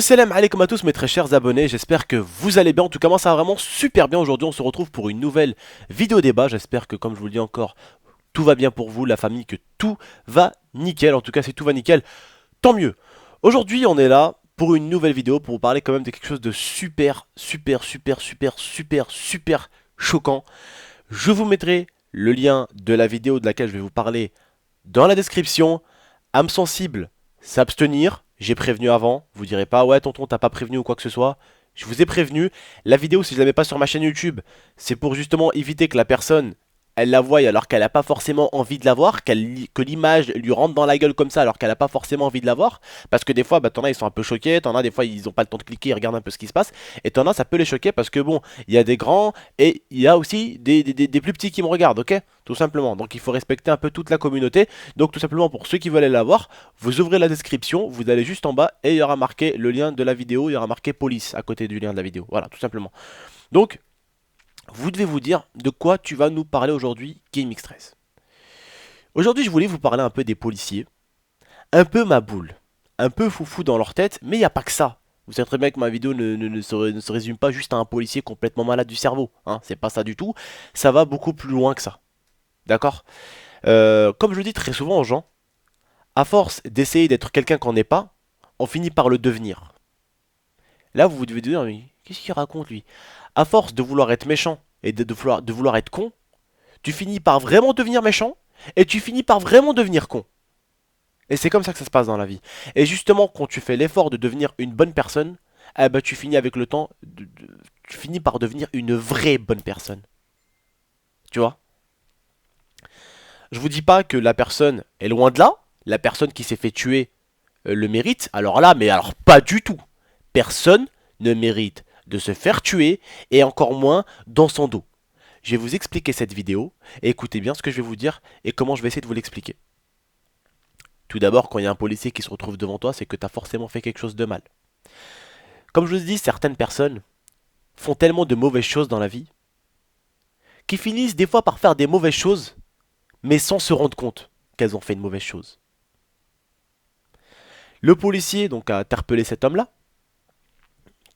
Salam alaikum à tous mes très chers abonnés, j'espère que vous allez bien, en tout cas moi ça va vraiment super bien. Aujourd'hui on se retrouve pour une nouvelle vidéo débat, j'espère que comme je vous le dis encore, tout va bien pour vous, la famille, que tout va nickel. En tout cas si tout va nickel, tant mieux. Aujourd'hui on est là pour une nouvelle vidéo, pour vous parler quand même de quelque chose de super choquant. Je vous mettrai le lien de la vidéo de laquelle je vais vous parler dans la description. Âme sensible, s'abstenir. J'ai prévenu avant, vous direz pas ouais tonton t'as pas prévenu ou quoi que ce soit. Je vous ai prévenu. La vidéo si je la mets pas sur ma chaîne YouTube, c'est pour justement éviter que la personne elle la voie alors qu'elle n'a pas forcément envie de la voir, que l'image lui rentre dans la gueule comme ça alors qu'elle n'a pas forcément envie de la voir. Parce que des fois, bah, t'en as ils sont un peu choqués, t'en as des fois ils ont pas le temps de cliquer, ils regardent un peu ce qui se passe. Et t'en as ça peut les choquer parce que bon, il y a des grands et il y a aussi des plus petits qui me regardent, ok? Tout simplement. Donc il faut respecter un peu toute la communauté. Donc tout simplement pour ceux qui veulent la voir, vous ouvrez la description, vous allez juste en bas et il y aura marqué le lien de la vidéo, il y aura marqué police à côté du lien de la vidéo. Voilà, tout simplement. Donc, vous devez vous dire de quoi tu vas nous parler aujourd'hui, GameX13. Aujourd'hui, je voulais vous parler un peu des policiers, un peu ma boule, un peu foufou dans leur tête, mais il n'y a pas que ça. Vous savez très bien que ma vidéo ne se résume pas juste à un policier complètement malade du cerveau, hein, c'est pas ça du tout, ça va beaucoup plus loin que ça. D'accord. Comme je le dis très souvent aux gens, à force d'essayer d'être quelqu'un qu'on n'est pas, on finit par le devenir. Là, vous devez dire, mais qu'est-ce qu'il raconte lui? À force de vouloir être méchant et de vouloir être con, tu finis par vraiment devenir méchant et tu finis par vraiment devenir con. Et c'est comme ça que ça se passe dans la vie. Et justement, quand tu fais l'effort de devenir une bonne personne, eh ben, tu finis avec le temps, tu finis par devenir une vraie bonne personne. Tu vois? Je vous dis pas que la personne est loin de là, la personne qui s'est fait tuer le mérite, alors là, mais alors pas du tout. Personne ne mérite de se faire tuer et encore moins dans son dos. Je vais vous expliquer cette vidéo et écoutez bien ce que je vais vous dire et comment je vais essayer de vous l'expliquer. Tout d'abord, quand il y a un policier qui se retrouve devant toi, c'est que tu as forcément fait quelque chose de mal. Comme je vous dis, certaines personnes font tellement de mauvaises choses dans la vie qu'ils finissent des fois par faire des mauvaises choses mais sans se rendre compte qu'elles ont fait une mauvaise chose. Le policier donc a interpellé cet homme-là,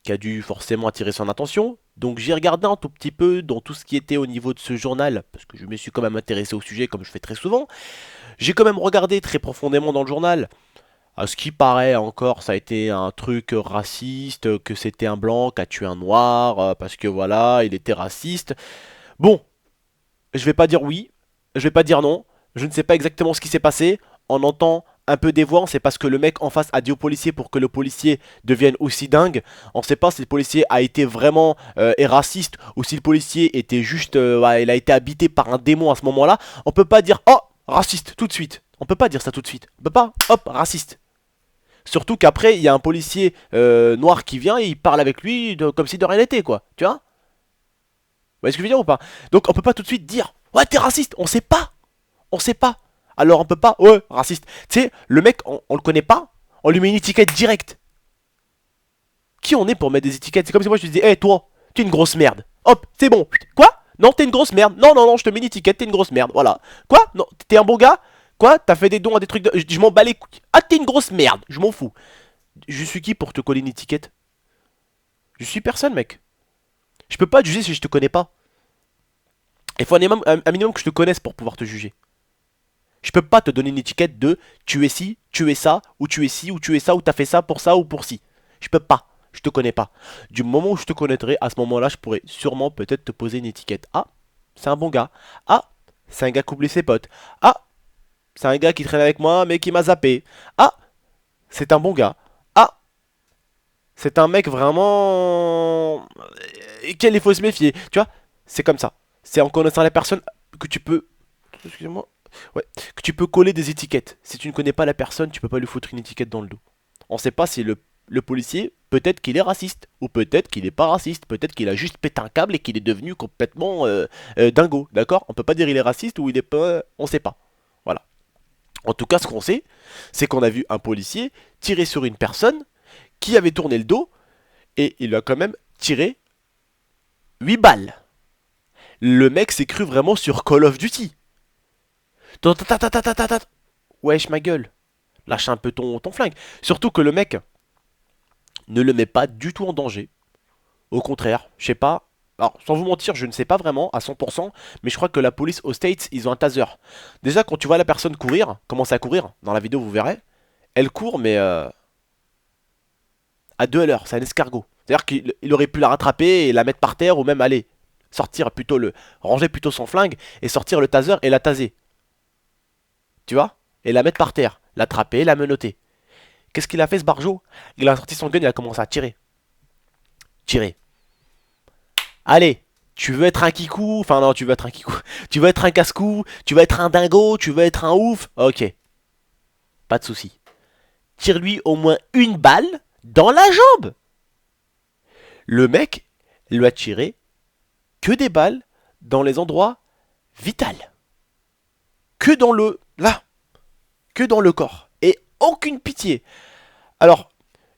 qui a dû forcément attirer son attention. Donc j'ai regardé un tout petit peu dans tout ce qui était au niveau de ce journal, parce que je me suis quand même intéressé au sujet comme je fais très souvent. J'ai quand même regardé très profondément dans le journal. À ce qui paraît encore, ça a été un truc raciste, que c'était un blanc qui a tué un noir, parce que voilà, il était raciste. Bon, je vais pas dire oui, je vais pas dire non, je ne sais pas exactement ce qui s'est passé. On entend un peu des voix, c'est parce que le mec en face a dit au policier pour que le policier devienne aussi dingue. On ne sait pas si le policier a été vraiment est raciste ou si le policier était juste, ouais, il a été habité par un démon à ce moment-là. On peut pas dire oh raciste tout de suite. On peut pas dire ça tout de suite. On peut pas hop raciste. Surtout qu'après il y a un policier noir qui vient et il parle avec lui comme si de rien n'était quoi. Tu vois? Vous voyez ce que je veux dire ou pas? Donc on peut pas tout de suite dire ouais t'es raciste. On sait pas. On sait pas. Alors on peut pas, ouais, raciste. Tu sais, le mec, on le connaît pas, on lui met une étiquette directe. Qui on est pour mettre des étiquettes? C'est comme si moi je te disais, hé toi, t'es une grosse merde. Hop, c'est bon. Quoi? Non, t'es une grosse merde. Non, non, non, je te mets une étiquette, t'es une grosse merde. Voilà. Quoi? Non, t'es un bon gars? Quoi? T'as fait des dons à des trucs de... Je m'en bats les couilles. Ah, t'es une grosse merde. Je m'en fous. Je suis qui pour te coller une étiquette? Je suis personne, mec. Je peux pas te juger si je te connais pas. Il faut un minimum que je te connaisse pour pouvoir te juger. Je peux pas te donner une étiquette de tu es ci, tu es ça, ou tu es ci, ou tu es ça, ou t'as fait ça ou pour ci. Je peux pas. Je te connais pas. Du moment où je te connaîtrai, à ce moment-là, je pourrais sûrement peut-être te poser une étiquette. Ah, c'est un bon gars. Ah, c'est un gars qui oublie ses potes. Ah, c'est un gars qui traîne avec moi mais qui m'a zappé. Ah, c'est un bon gars. Ah, c'est un mec vraiment... Quel il faut se méfier. Tu vois, c'est comme ça. C'est en connaissant la personne que tu peux... Excusez-moi. Ouais, que tu peux coller des étiquettes. Si tu ne connais pas la personne, tu peux pas lui foutre une étiquette dans le dos. On sait pas si le policier, peut-être qu'il est raciste, ou peut-être qu'il est pas raciste, peut-être qu'il a juste pété un câble et qu'il est devenu complètement dingo, d'accord? On peut pas dire il est raciste ou il est pas... On sait pas. Voilà. En tout cas, ce qu'on sait, c'est qu'on a vu un policier tirer sur une personne qui avait tourné le dos et il lui a quand même tiré 8 balles. Le mec s'est cru vraiment sur Call of Duty. Wesh ma gueule, lâche un peu ton flingue. Surtout que le mec ne le met pas du tout en danger. Au contraire, je sais pas. Alors, sans vous mentir, je ne sais pas vraiment à 100%, mais je crois que la police aux States, ils ont un taser. Déjà, quand tu vois la personne courir, commencer à courir, dans la vidéo vous verrez, elle court, mais à 2 à l'heure, c'est un escargot. C'est-à-dire qu'il aurait pu la rattraper et la mettre par terre, ou même aller sortir plutôt ranger plutôt son flingue, et sortir le taser et la taser. Tu vois? Et la mettre par terre, l'attraper, la menotter. Qu'est-ce qu'il a fait ce barjo? Il a sorti son gun, il a commencé à tirer. Tirer. Allez, tu veux être un kikou? Enfin non, tu veux être un kikou. Tu veux être un casse-cou? Tu veux être un dingo? Tu veux être un ouf? Ok, pas de souci. Tire-lui au moins une balle dans la jambe. Le mec lui a tiré que des balles dans les endroits vitaux. Que dans le... Là. Que dans le corps. Et aucune pitié. Alors,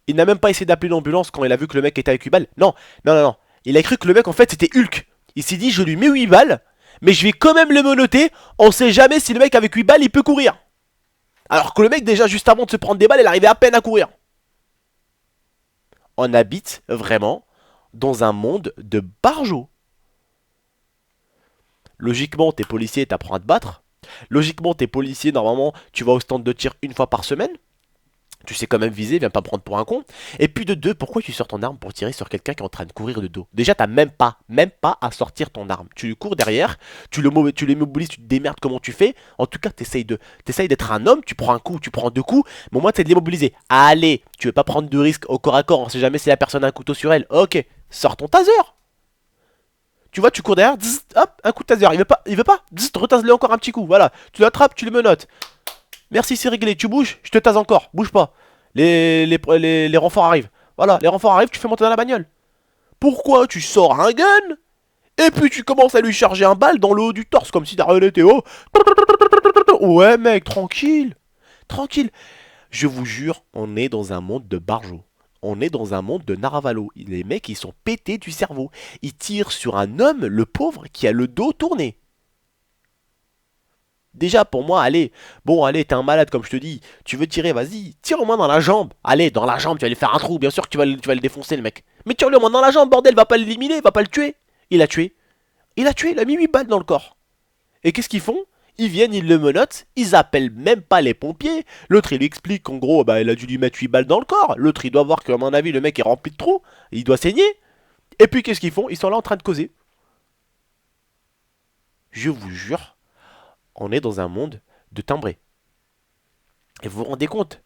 il n'a même pas essayé d'appeler l'ambulance quand il a vu que le mec était avec 8 balles. Non, non, non, non. Il a cru que le mec en fait c'était Hulk. Il s'est dit je lui mets 8 balles, mais je vais quand même le menotter. On sait jamais si le mec avec 8 balles il peut courir. Alors que le mec déjà juste avant de se prendre des balles, il arrivait à peine à courir. On habite vraiment dans un monde de barjots. Logiquement, t'es policier, t'apprends à te battre. Logiquement, t'es policier, normalement, tu vas au stand de tir une fois par semaine. Tu sais quand même viser, viens pas me prendre pour un con. Et puis de deux, pourquoi tu sors ton arme pour tirer sur quelqu'un qui est en train de courir de dos? Déjà, t'as même pas à sortir ton arme. Tu lui cours derrière, tu l'immobilises, tu te démerdes comment tu fais. En tout cas, t'essayes d'être un homme, tu prends un coup, tu prends deux coups, mais au moins t'es de l'immobiliser. Allez, tu veux pas prendre de risque au corps à corps, on sait jamais si la personne a un couteau sur elle. Ok, sors ton taser. Tu vois, tu cours derrière, zzz, hop, un coup de taser. Il veut pas, zzz, retase-le encore un petit coup. Voilà, tu l'attrapes, tu le menottes. Merci, c'est réglé. Tu bouges, je te tase encore. Bouge pas. Les renforts arrivent. Voilà, les renforts arrivent, tu fais monter dans la bagnole. Pourquoi tu sors un gun et puis tu commences à lui charger un balle dans le haut du torse comme si t'as rien été haut. Ouais, mec, tranquille. Tranquille. Je vous jure, on est dans un monde de barjots. On est dans un monde de Naravalo. Les mecs, ils sont pétés du cerveau. Ils tirent sur un homme, le pauvre, qui a le dos tourné. Déjà, pour moi, allez, bon, allez, t'es un malade, comme je te dis. Tu veux tirer, vas-y, tire au moins dans la jambe. Allez, dans la jambe, tu vas lui faire un trou. Bien sûr que tu vas le défoncer, le mec. Mais tire-le au moins dans la jambe, bordel, va pas l'éliminer, va pas le tuer. Il a tué. Il a tué, il a mis 8 balles dans le corps. Et qu'est-ce qu'ils font? Ils viennent, ils le menottent, ils appellent même pas les pompiers. L'autre, il lui explique qu'en gros, bah, il a dû lui mettre 8 balles dans le corps. L'autre, il doit voir qu'à mon avis, le mec est rempli de trous. Il doit saigner. Et puis, qu'est-ce qu'ils font? Ils sont là en train de causer. Je vous jure, on est dans un monde de timbrés. Et vous vous rendez compte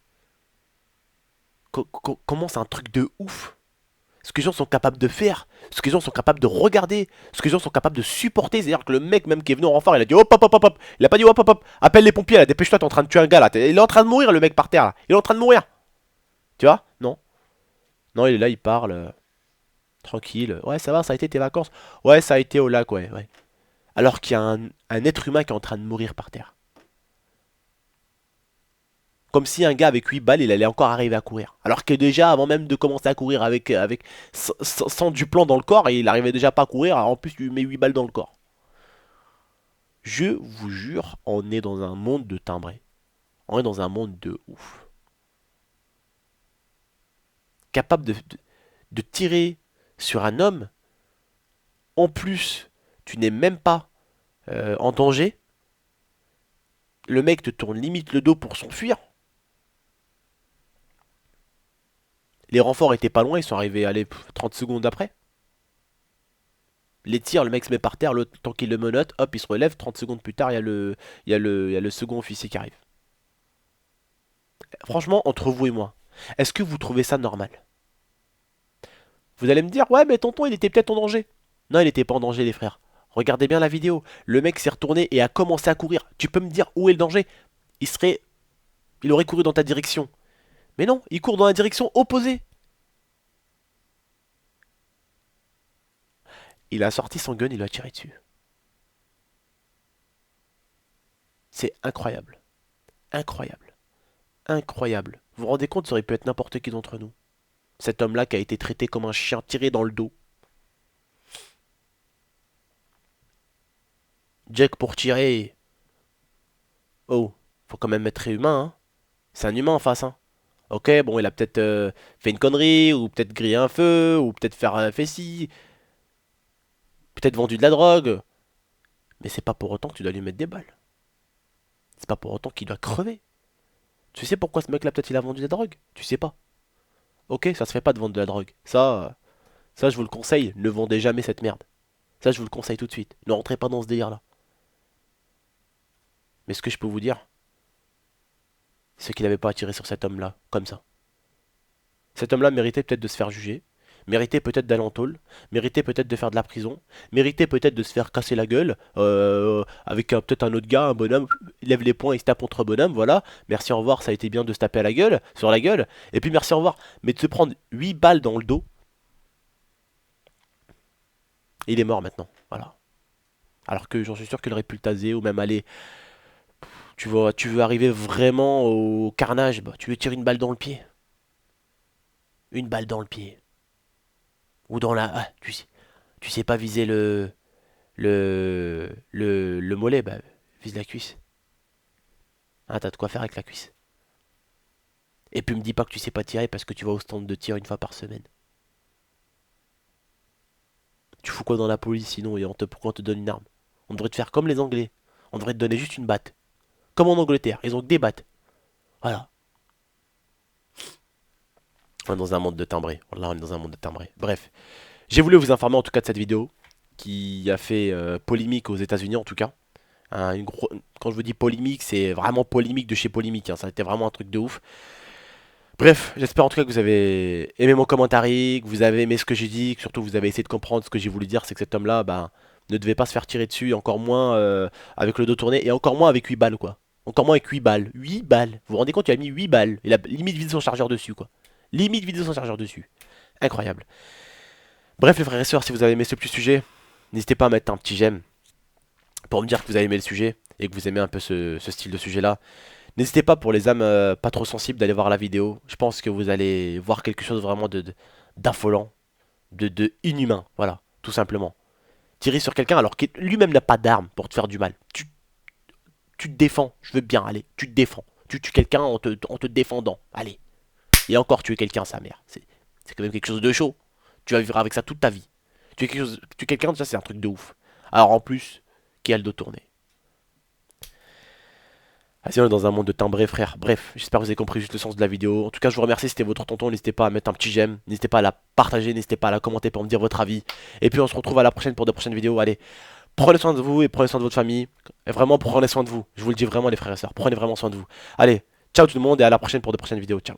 comment c'est un truc de ouf? Ce que les gens sont capables de faire, ce que les gens sont capables de regarder, ce que les gens sont capables de supporter. C'est-à-dire que le mec même qui est venu en renfort, il a dit hop hop hop hop hop. Il a pas dit hop hop hop. Appelle les pompiers là, dépêche-toi, t'es en train de tuer un gars là. Il est en train de mourir le mec par terre là. Il est en train de mourir. Tu vois? Non. Non, il est là, il parle. Tranquille. Ouais, ça va, ça a été tes vacances. Ouais, ça a été au lac, ouais, ouais. Alors qu'il y a un être humain qui est en train de mourir par terre. Comme si un gars avec 8 balles, il allait encore arriver à courir. Alors que déjà, avant même de commencer à courir sans du plan dans le corps, il arrivait déjà pas à courir, en plus tu lui mets 8 balles dans le corps. Je vous jure, on est dans un monde de timbrés. On est dans un monde de ouf. Capable de tirer sur un homme, en plus, tu n'es même pas en danger. Le mec te tourne limite le dos pour s'enfuir. Les renforts étaient pas loin, ils sont arrivés, allez, 30 secondes après. Les tirs, le mec se met par terre, le temps qu'il le menotte, hop, il se relève, 30 secondes plus tard, il y a le second officier qui arrive. Franchement, entre vous et moi, est-ce que vous trouvez ça normal? Vous allez me dire, ouais, mais tonton, il était peut-être en danger. Non, il était pas en danger, les frères. Regardez bien la vidéo. Le mec s'est retourné et a commencé à courir. Tu peux me dire où est le danger? Il serait... Il aurait couru dans ta direction. Mais non, il court dans la direction opposée. Il a sorti son gun, il lui a tiré dessus. C'est incroyable. Incroyable. Incroyable. Vous vous rendez compte, ça aurait pu être n'importe qui d'entre nous. Cet homme-là qui a été traité comme un chien tiré dans le dos. Jack pour tirer. Oh, faut quand même être humain, hein. C'est un humain en face, hein. Ok, bon, il a peut-être fait une connerie, ou peut-être grillé un feu, ou peut-être fait ci, peut-être vendu de la drogue. Mais c'est pas pour autant que tu dois lui mettre des balles. C'est pas pour autant qu'il doit crever. Tu sais pourquoi ce mec-là, peut-être il a vendu de la drogue? Tu sais pas. Ok, ça se fait pas de vendre de la drogue. Ça, je vous le conseille, ne vendez jamais cette merde. Ça, je vous le conseille tout de suite. Ne rentrez pas dans ce délire-là. Mais ce que je peux vous dire, c'est qu'il n'avait pas à tirer sur cet homme-là, comme ça. Cet homme-là méritait peut-être de se faire juger, méritait peut-être d'aller en tôle, méritait peut-être de faire de la prison, méritait peut-être de se faire casser la gueule avec peut-être un autre gars, un bonhomme, il lève les poings, il se tape contre bonhomme, voilà. Merci, au revoir, ça a été bien de se taper à la gueule, sur la gueule, et puis merci, au revoir. Mais de se prendre 8 balles dans le dos, il est mort maintenant, voilà. Alors que j'en suis sûr qu'il aurait pu le taser ou même aller. Tu veux arriver vraiment au carnage, bah, tu veux tirer une balle dans le pied. Une balle dans le pied. Ou dans la. Ah, tu sais pas viser le mollet, bah, vise la cuisse. Ah, t'as de quoi faire avec la cuisse. Et puis me dis pas que tu sais pas tirer parce que tu vas au stand de tir une fois par semaine. Tu fous quoi dans la police sinon et pourquoi on te donne une arme? On devrait te faire comme les Anglais. On devrait te donner juste une batte. Comme en Angleterre, ils ont que des battes. Voilà. On est dans un monde de timbré. Là, on est dans un monde de timbré. Bref. J'ai voulu vous informer en tout cas de cette vidéo qui a fait polémique aux États-Unis en tout cas. Quand je vous dis polémique, c'est vraiment polémique de chez polémique, hein. Ça a été vraiment un truc de ouf. Bref, j'espère en tout cas que vous avez aimé mon commentaire, que vous avez aimé ce que j'ai dit, que surtout vous avez essayé de comprendre ce que j'ai voulu dire, c'est que cet homme-là, bah, ne devait pas se faire tirer dessus, et encore moins avec le dos tourné, et encore moins avec 8 balles, quoi. Encore moins avec 8 balles. 8 balles. Vous vous rendez compte, il a mis 8 balles. Il a limite vidé son chargeur dessus, quoi. Limite vidé son chargeur dessus. Incroyable. Bref, les frères et sœurs, si vous avez aimé ce petit sujet, n'hésitez pas à mettre un petit j'aime pour me dire que vous avez aimé le sujet et que vous aimez un peu ce style de sujet-là. N'hésitez pas pour les âmes pas trop sensibles d'aller voir la vidéo. Je pense que vous allez voir quelque chose vraiment d'affolant, de inhumain, voilà, tout simplement. Tirer sur quelqu'un alors qu'il lui-même n'a pas d'arme pour te faire du mal. Tu te défends, je veux bien, allez, tu te défends. Tu tues quelqu'un en te défendant, allez. Et encore tuer quelqu'un, sa mère. C'est quand même quelque chose de chaud. Tu vas vivre avec ça toute ta vie. Tu es quelqu'un, ça c'est un truc de ouf. Alors en plus, qui a le dos tourné. Ah, si on est dans un monde de timbré, frère. Bref, j'espère que vous avez compris juste le sens de la vidéo. En tout cas, je vous remercie, c'était votre tonton. N'hésitez pas à mettre un petit j'aime. N'hésitez pas à la partager. N'hésitez pas à la commenter pour me dire votre avis. Et puis, on se retrouve à la prochaine pour de prochaines vidéos. Allez, prenez soin de vous et prenez soin de votre famille. Et vraiment, prenez soin de vous. Je vous le dis vraiment, les frères et sœurs. Prenez vraiment soin de vous. Allez, ciao tout le monde et à la prochaine pour de prochaines vidéos. Ciao.